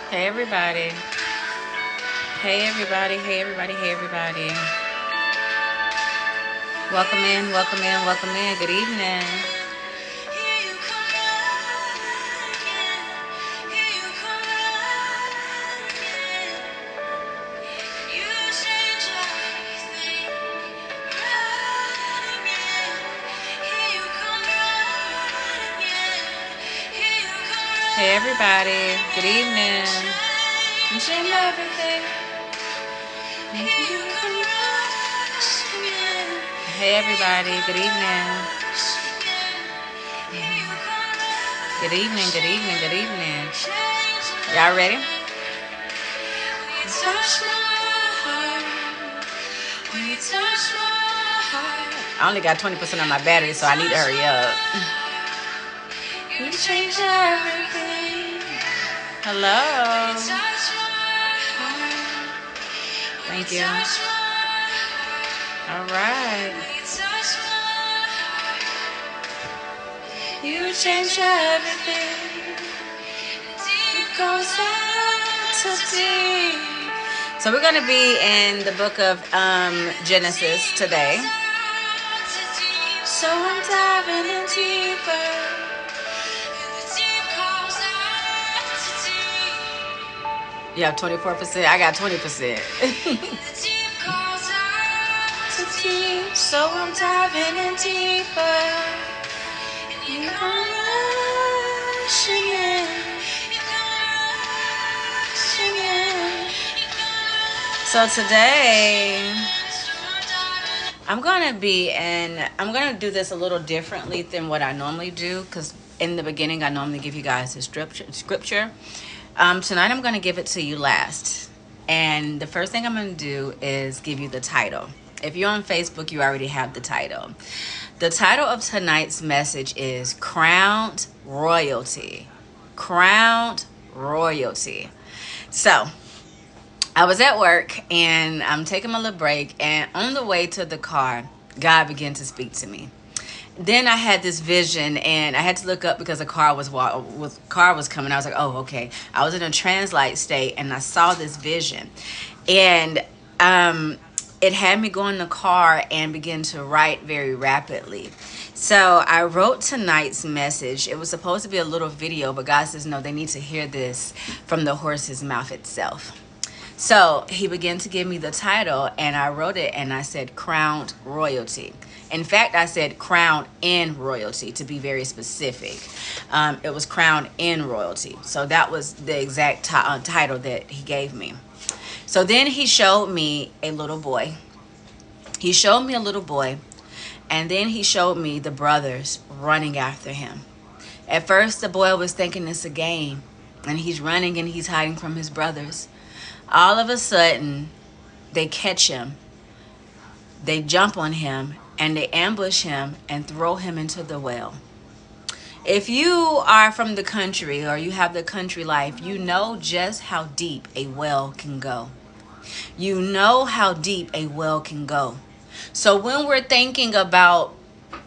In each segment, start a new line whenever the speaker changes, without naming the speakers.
Hey everybody. Hey everybody. Hey everybody. Hey everybody. Welcome in, welcome in, welcome in. Good evening. Hey everybody. Good evening. You change everything. Hey everybody. Good evening. Good evening. Good evening. Good evening. Y'all ready? I only got 20% on my battery, so I need to hurry up. You change everything. Hello. Thank you. All right. You change everything. It goes out to deep. So we're going to be in the book of Genesis today. So I'm diving in deeper. You have 24%. I got 20%. So I'm diving in deeper. So today I'm going to do this a little differently than what I normally do, because in the beginning I normally give you guys the scripture. Tonight I'm going to give it to you last. And the first thing I'm going to do is give you the title. If you're on Facebook, you already have the title. The title of tonight's message is Crowned Royalty. Crowned Royalty. So I was at work and I'm taking my little break, and on the way to the car, God began to speak to me. Then I had this vision, and I had to look up because a car was coming. I was like, oh, okay. I was in a translate state, and I saw this vision, and it had me go in the car and begin to write very rapidly. So I wrote tonight's message. It was supposed to be a little video, but God says, no, they need to hear this from the horse's mouth itself. So he began to give me the title, and I wrote it, and I said, Crowned Royalty. In fact, I said crowned in royalty, to be very specific. It was crowned in royalty. So that was the exact title that he gave me. So then he showed me a little boy. He showed me a little boy, and then he showed me the brothers running after him. At first, the boy was thinking it's a game, and he's running and he's hiding from his brothers. All of a sudden, they catch him. They jump on him, and they ambush him and throw him into the well. If you are from the country or you have the country life, you know just how deep a well can go. You know how deep a well can go. So when we're thinking about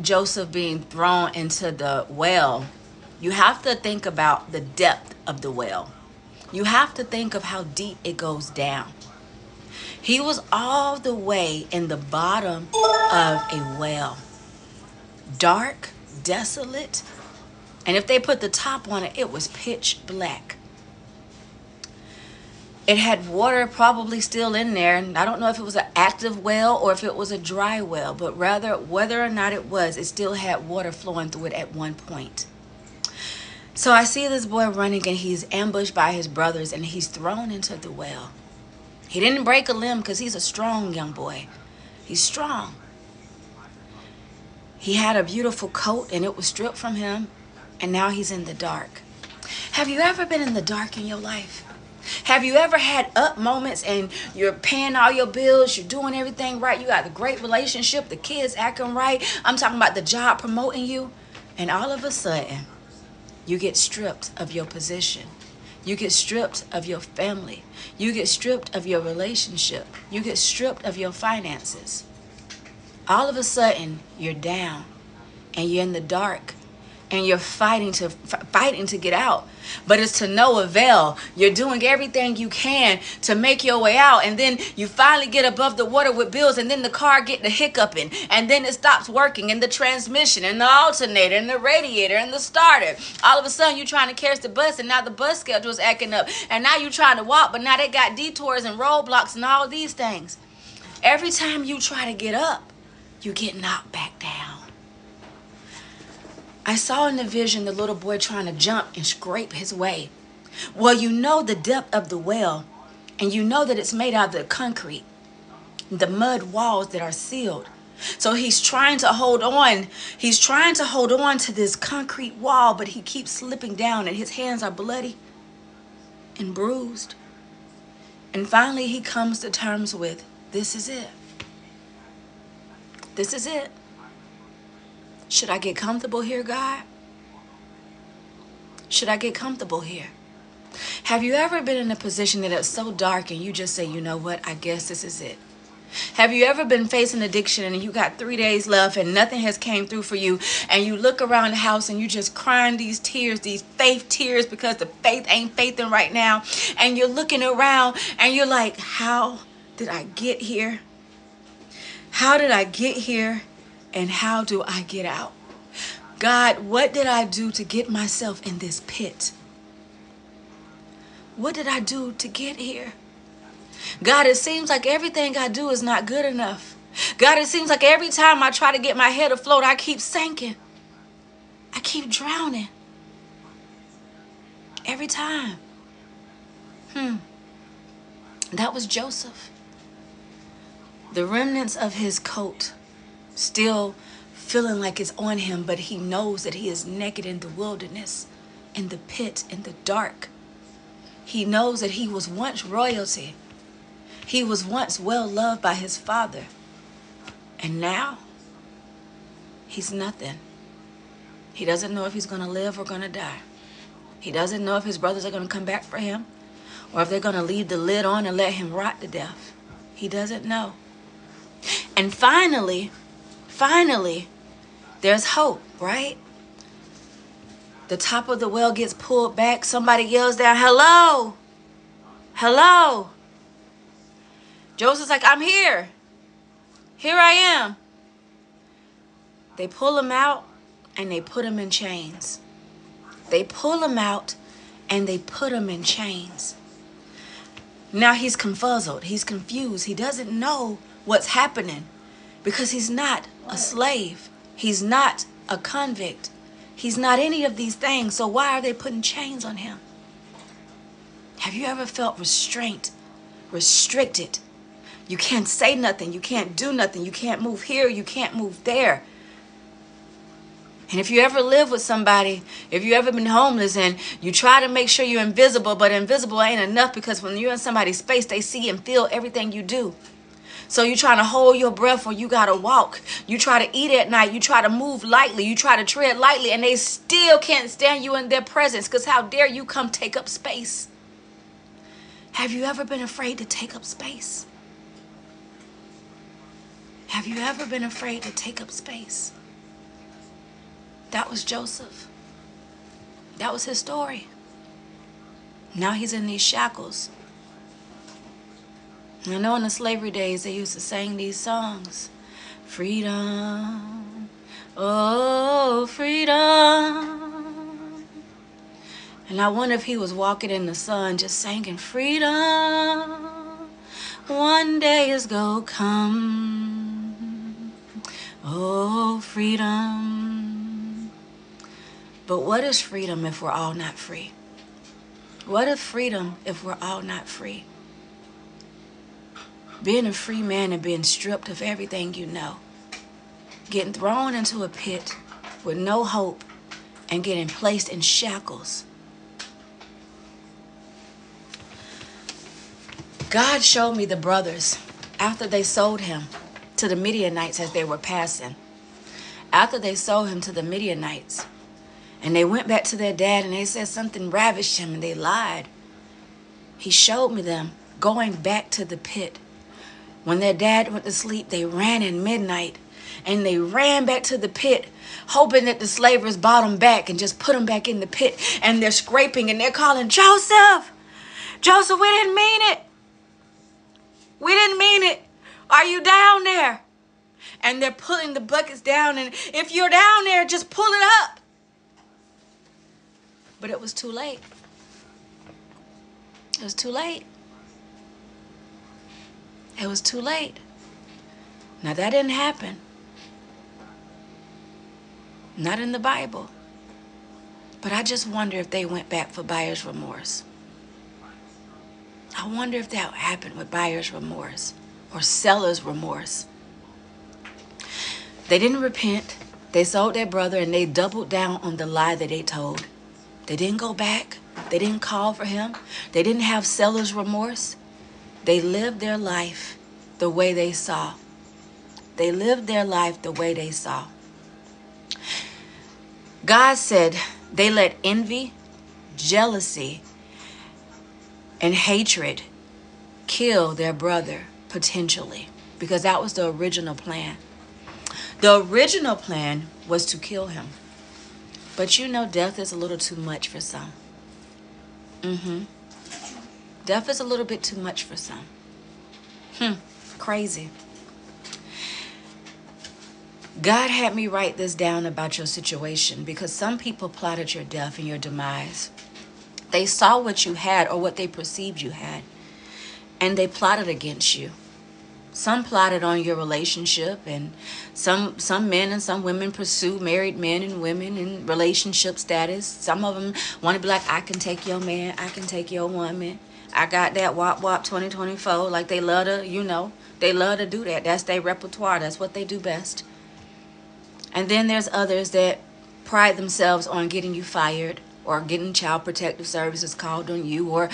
Joseph being thrown into the well, you have to think about the depth of the well. You have to think of how deep it goes down. He was all the way in the bottom of a well. Dark, desolate, and if they put the top on it, it was pitch black. It had water probably still in there. I don't know if it was an active well or if it was a dry well, but rather whether or not it was, it still had water flowing through it at one point. So I see this boy running, and he's ambushed by his brothers, and he's thrown into the well. He didn't break a limb because he's a strong young boy. He's strong. He had a beautiful coat, and it was stripped from him, and now he's in the dark. Have you ever been in the dark in your life? Have you ever had up moments and you're paying all your bills, you're doing everything right, you got a great relationship, the kids acting right, I'm talking about the job promoting you, and all of a sudden, you get stripped of your position. You get stripped of your family. You get stripped of your relationship. You get stripped of your finances. All of a sudden, you're down and you're in the dark and you're fighting to get out, but it's to no avail. You're doing everything you can to make your way out, and then you finally get above the water with bills, and then the car get the hiccuping, and then it stops working, and the transmission and the alternator and the radiator and the starter. All of a sudden you're trying to catch the bus, and now the bus schedule is acting up, and now you're trying to walk, but now they got detours and roadblocks and all these things. Every time you try to get up, you get knocked back down. I saw in the vision the little boy trying to jump and scrape his way. Well, you know the depth of the well, and you know that it's made out of the concrete, the mud walls that are sealed. So he's trying to hold on. He's trying to hold on to this concrete wall, but he keeps slipping down, and his hands are bloody and bruised. And finally he comes to terms with, this is it. This is it. Should I get comfortable here, God? Should I get comfortable here? Have you ever been in a position that it's so dark and you just say, you know what, I guess this is it? Have you ever been facing addiction and you got 3 days left and nothing has came through for you, and you look around the house and you just crying these tears, these faith tears, because the faith ain't faithing right now, and you're looking around and you're like, how did I get here? How did I get here? And how do I get out? God, what did I do to get myself in this pit? What did I do to get here? God, it seems like everything I do is not good enough. God, it seems like every time I try to get my head afloat, I keep sinking. I keep drowning. Every time. That was Joseph. The remnants of his coat still feeling like it's on him, but he knows that he is naked in the wilderness, in the pit, in the dark. He knows that he was once royalty. He was once well loved by his father. And now, he's nothing. He doesn't know if he's going to live or going to die. He doesn't know if his brothers are going to come back for him, or if they're going to leave the lid on and let him rot to death. He doesn't know. And finally, there's hope, right? The top of the well gets pulled back. Somebody yells down, hello, hello. Joseph's like, I'm here. Here I am. They pull him out and they put him in chains. They pull him out and they put him in chains. Now he's confuzzled. He's confused. He doesn't know what's happening because he's not a slave. He's not a convict. He's not any of these things. So why are they putting chains on him? Have you ever felt restraint, restricted? You can't say nothing. You can't do nothing. You can't move here. You can't move there. And if you ever live with somebody, if you ever been homeless and you try to make sure you're invisible, but invisible ain't enough, because when you're in somebody's space, they see and feel everything you do. So you're trying to hold your breath or you got to walk. You try to eat at night. You try to move lightly. You try to tread lightly, and they still can't stand you in their presence, because how dare you come take up space? Have you ever been afraid to take up space? Have you ever been afraid to take up space? That was Joseph. That was his story. Now he's in these shackles. I know in the slavery days they used to sing these songs. Freedom, oh freedom. And I wonder if he was walking in the sun just singing freedom. One day is gonna come. Oh freedom. But what is freedom if we're all not free? What is freedom if we're all not free? Being a free man and being stripped of everything you know. Getting thrown into a pit with no hope and getting placed in shackles. God showed me the brothers after they sold him to the Midianites as they were passing. After they sold him to the Midianites, and they went back to their dad and they said something ravished him and they lied. He showed me them going back to the pit. When their dad went to sleep, they ran in midnight And they ran back to the pit, hoping that the slavers brought them back and just put them back in the pit. And they're scraping and they're calling, Joseph, Joseph, we didn't mean it. We didn't mean it. Are you down there? And they're pulling the buckets down. And if you're down there, just pull it up. But it was too late. It was too late. It was too late. Now that didn't happen. Not in the Bible. But I just wonder if they went back for buyer's remorse. I wonder if that happened with buyer's remorse or seller's remorse. They didn't repent. They sold their brother and they doubled down on the lie that they told. They didn't go back. They didn't call for him. They didn't have seller's remorse. They lived their life the way they saw. They lived their life the way they saw. God said they let envy, jealousy, and hatred kill their brother potentially, because that was the original plan. The original plan was to kill him. But you know, death is a little too much for some. Death is a little bit too much for some. Crazy. God had me write this down about your situation because some people plotted your death and your demise. They saw what you had or what they perceived you had, and they plotted against you. Some plotted on your relationship, and some men and some women pursue married men and women in relationship status. Some of them want to be like, I can take your man, I can take your woman. I got that wop wop 2024. Like they love to, they love to do that. That's their repertoire. That's what they do best. And then there's others that pride themselves on getting you fired or getting child protective services called on you or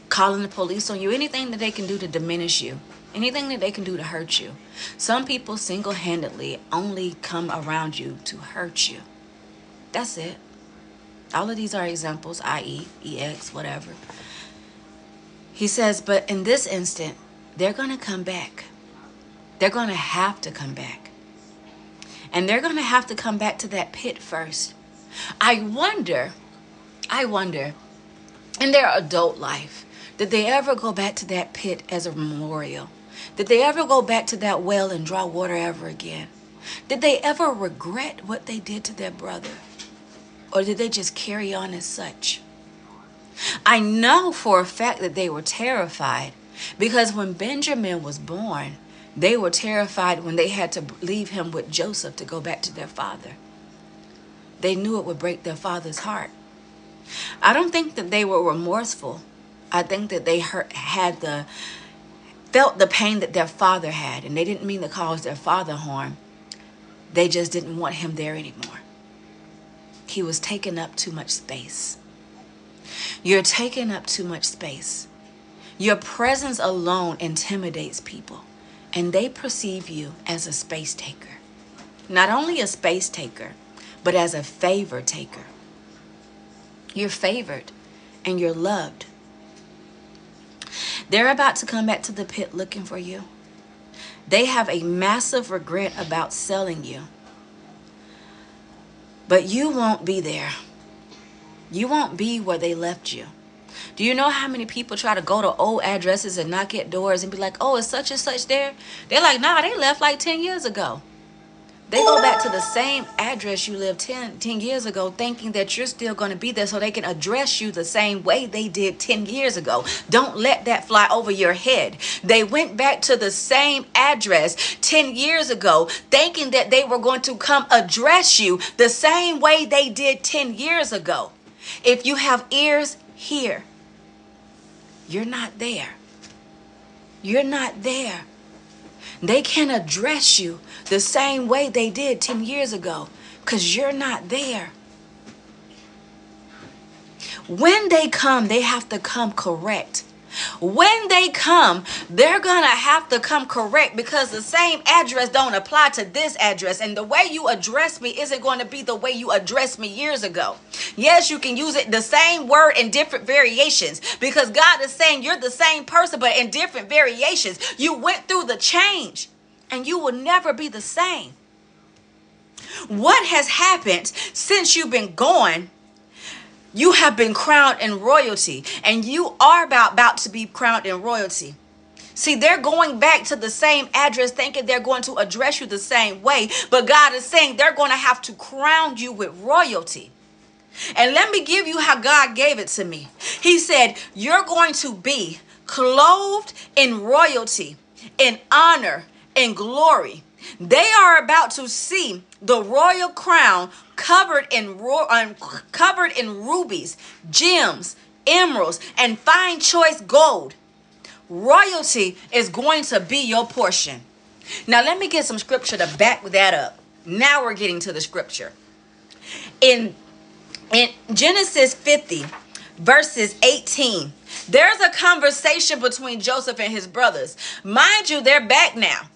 calling the police on you. Anything that they can do to diminish you. Anything that they can do to hurt you. Some people single-handedly only come around you to hurt you. That's it. All of these are examples, i.e., EX, whatever. He says, but in this instant, they're going to come back. They're going to have to come back. And they're going to have to come back to that pit first. I wonder, in their adult life, did they ever go back to that pit as a memorial? Did they ever go back to that well and draw water ever again? Did they ever regret what they did to their brother? Or did they just carry on as such? I know for a fact that they were terrified because when Benjamin was born, they were terrified when they had to leave him with Joseph to go back to their father. They knew it would break their father's heart. I don't think that they were remorseful. I think that they felt the pain that their father had, and they didn't mean to cause their father harm. They just didn't want him there anymore. He was taking up too much space. You're taking up too much space. Your presence alone intimidates people, and they perceive you as a space taker. Not only a space taker, but as a favor taker. You're favored and you're loved. They're about to come back to the pit looking for you. They have a massive regret about selling you. But you won't be there. You won't be where they left you. Do you know how many people try to go to old addresses and knock at doors and be like, oh, is such and such there? They're like, nah, they left like 10 years ago. They go back to the same address you lived 10 years ago, thinking that you're still going to be there so they can address you the same way they did 10 years ago. Don't let that fly over your head. They went back to the same address 10 years ago, thinking that they were going to come address you the same way they did 10 years ago. If you have ears, hear. You're not there. You're not there. They can address you the same way they did 10 years ago because you're not there. When they come, they have to come correct. When they come, they're going to have to come correct because the same address don't apply to this address. And the way you address me isn't going to be the way you addressed me years ago. Yes, you can use it, the same word in different variations, because God is saying you're the same person, but in different variations. You went through the change and you will never be the same. What has happened since you've been gone? You have been crowned in royalty, and you are about to be crowned in royalty. See, they're going back to the same address thinking they're going to address you the same way, but God is saying they're going to have to crown you with royalty. And let me give you how God gave it to me. He said, you're going to be clothed in royalty, in honor, in glory. They are about to see the royal crown covered in rubies, gems, emeralds, and fine choice gold. Royalty is going to be your portion. Now let me get some scripture to back that up. Now we're getting to the scripture. In Genesis 50, verses 18, there's a conversation between Joseph and his brothers. Mind you, they're back now.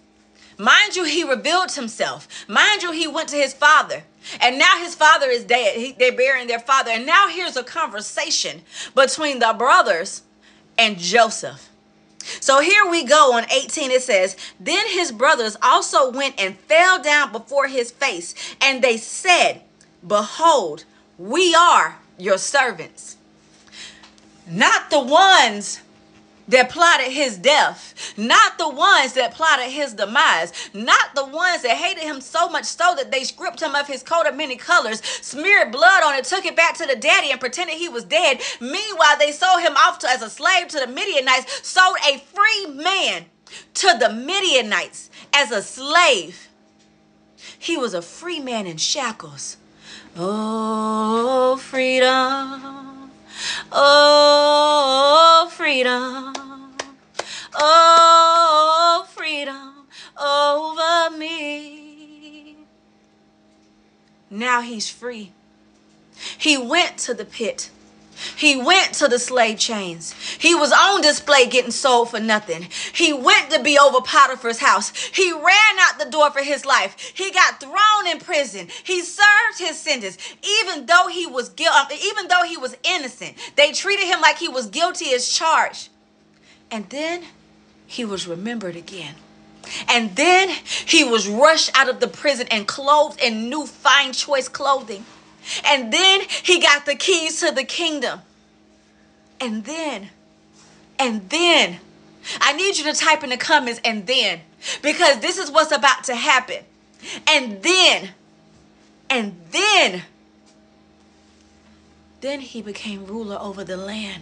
Mind you, he revealed himself. Mind you, he went to his father. And now his father is dead. They're burying their father. And now here's a conversation between the brothers and Joseph. So here we go on 18. It says, then his brothers also went and fell down before his face. And they said, behold, we are your servants. Not the ones that plotted his death, not the ones that plotted his demise, not the ones that hated him so much so that they stripped him of his coat of many colors, smeared blood on it, took it back to the daddy and pretended he was dead. Meanwhile, they sold him off as a slave to the Midianites, sold a free man to the Midianites as a slave. He was a free man in shackles. Oh, freedom. Oh, freedom. Oh, freedom over me. Now he's free. He went to the pit. He went to the slave chains. He was on display getting sold for nothing. He went to be over Potiphar's house. He ran out the door for his life. He got thrown in prison. He served his sentence. Even though he was innocent, they treated him like he was guilty as charged. And then he was remembered again. And then he was rushed out of the prison and clothed in new fine choice clothing. And then he got the keys to the kingdom. And then, I need you to type in the comments, and then, because this is what's about to happen. And then he became ruler over the land.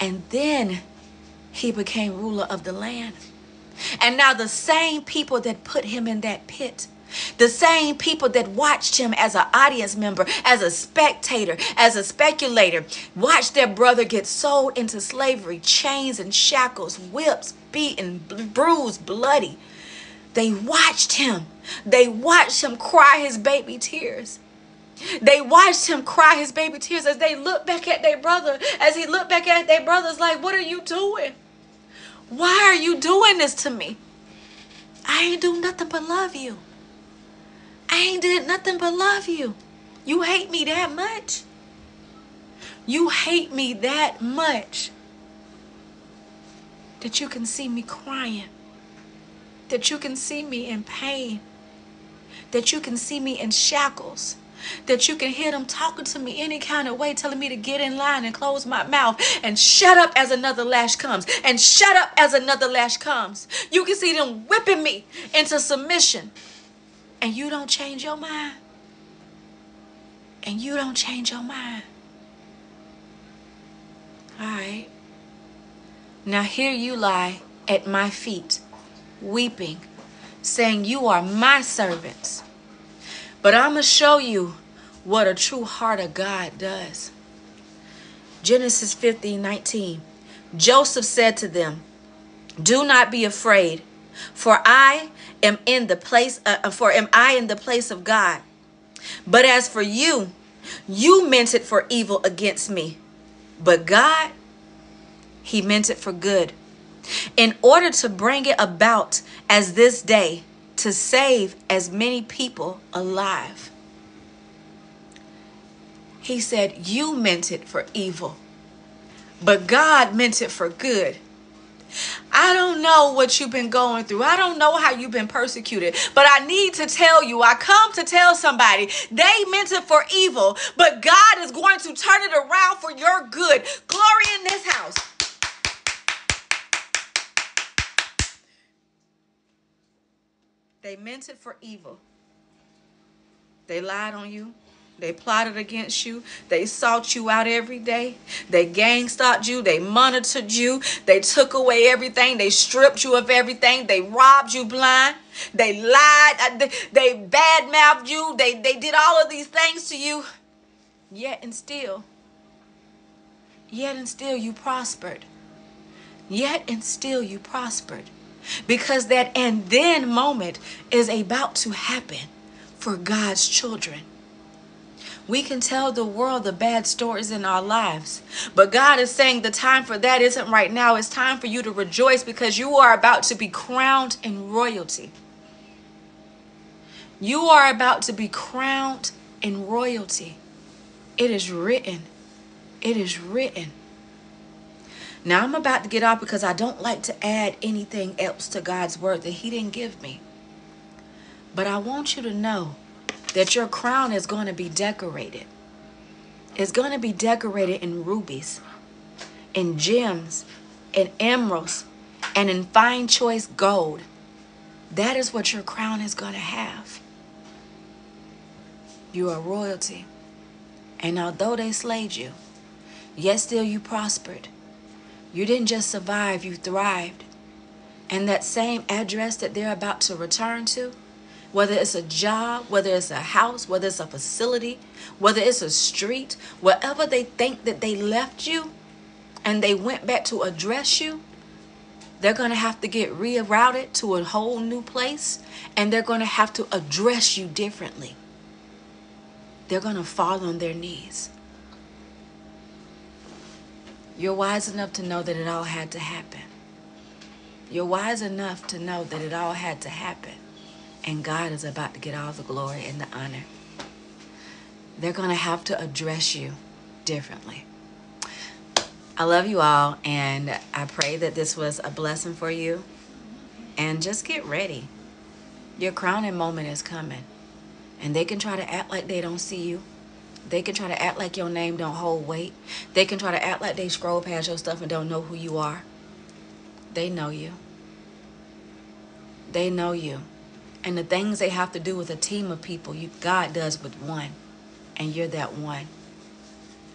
And then he became ruler of the land. And now the same people that put him in that pit, the same people that watched him as an audience member, as a spectator, as a speculator, watched their brother get sold into slavery, chains and shackles, whips, beaten, bruised, bloody. They watched him. They watched him cry his baby tears. They watched him cry his baby tears as they looked back at their brother, as he looked back at their brothers like, what are you doing? Why are you doing this to me? I ain't do nothing but love you. I ain't did nothing but love you. You hate me that much? You hate me that much that you can see me crying, that you can see me in pain, that you can see me in shackles, that you can hear them talking to me any kind of way, telling me to get in line and close my mouth and shut up as another lash comes, and shut up as another lash comes. You can see them whipping me into submission. And you don't change your mind. And you don't change your mind. All right. Now here you lie at my feet, weeping, saying you are my servants. But I'm going to show you what a true heart of God does. Genesis 50:19. Joseph said to them, do not be afraid, for I am in the place of God. But as for you, you meant it for evil against me. But God, he meant it for good, in order to bring it about as this day, to save as many people alive. He said, you meant it for evil, but God meant it for good. I don't know what you've been going through. I don't know how you've been persecuted, but I need to tell you, I come to tell somebody they meant it for evil, but God is going to turn it around for your good. Glory in this house. They meant it for evil. They lied on you. They plotted against you. They sought you out every day. They gang stalked you. They monitored you. They took away everything. They stripped you of everything. They robbed you blind. They lied. They badmouthed you. They did all of these things to you. Yet and still you prospered. Yet and still you prospered. Because that and then moment is about to happen for God's children. We can tell the world the bad stories in our lives, but God is saying the time for that isn't right now. It's time for you to rejoice because you are about to be crowned in royalty. You are about to be crowned in royalty. It is written. It is written. Now I'm about to get off because I don't like to add anything else to God's word that he didn't give me. But I want you to know that your crown is going to be decorated. It's going to be decorated in rubies, in gems, in emeralds, and in fine choice gold. That is what your crown is going to have. You are royalty. And although they slayed you, yet still you prospered. You didn't just survive, you thrived. And that same address that they're about to return to, whether it's a job, whether it's a house, whether it's a facility, whether it's a street, wherever they think that they left you and they went back to address you, they're going to have to get rerouted to a whole new place, and they're going to have to address you differently. They're going to fall on their knees. You're wise enough to know that it all had to happen. You're wise enough to know that it all had to happen. And God is about to get all the glory and the honor. They're going to have to address you differently. I love you all, and I pray that this was a blessing for you. And just get ready. Your crowning moment is coming. And they can try to act like they don't see you. They can try to act like your name don't hold weight. They can try to act like they scroll past your stuff and don't know who you are. They know you. They know you. And the things they have to do with a team of people, God does with one. And you're that one.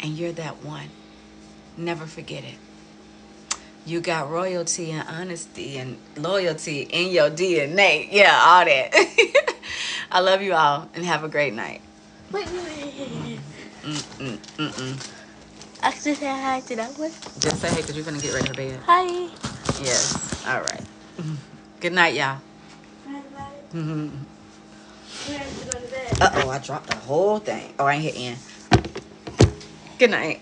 And you're that one. Never forget it. You got royalty and honesty and loyalty in your DNA. Yeah, all that. I love you all and have a great night.
Wait. I can say hi to that one.
Just say hey because you're going to get ready for bed.
Hi.
Yes. All right. Good night, y'all.
We have to go to bed.
Uh-oh, I dropped the whole thing. Oh, I ain't hit end. Good night.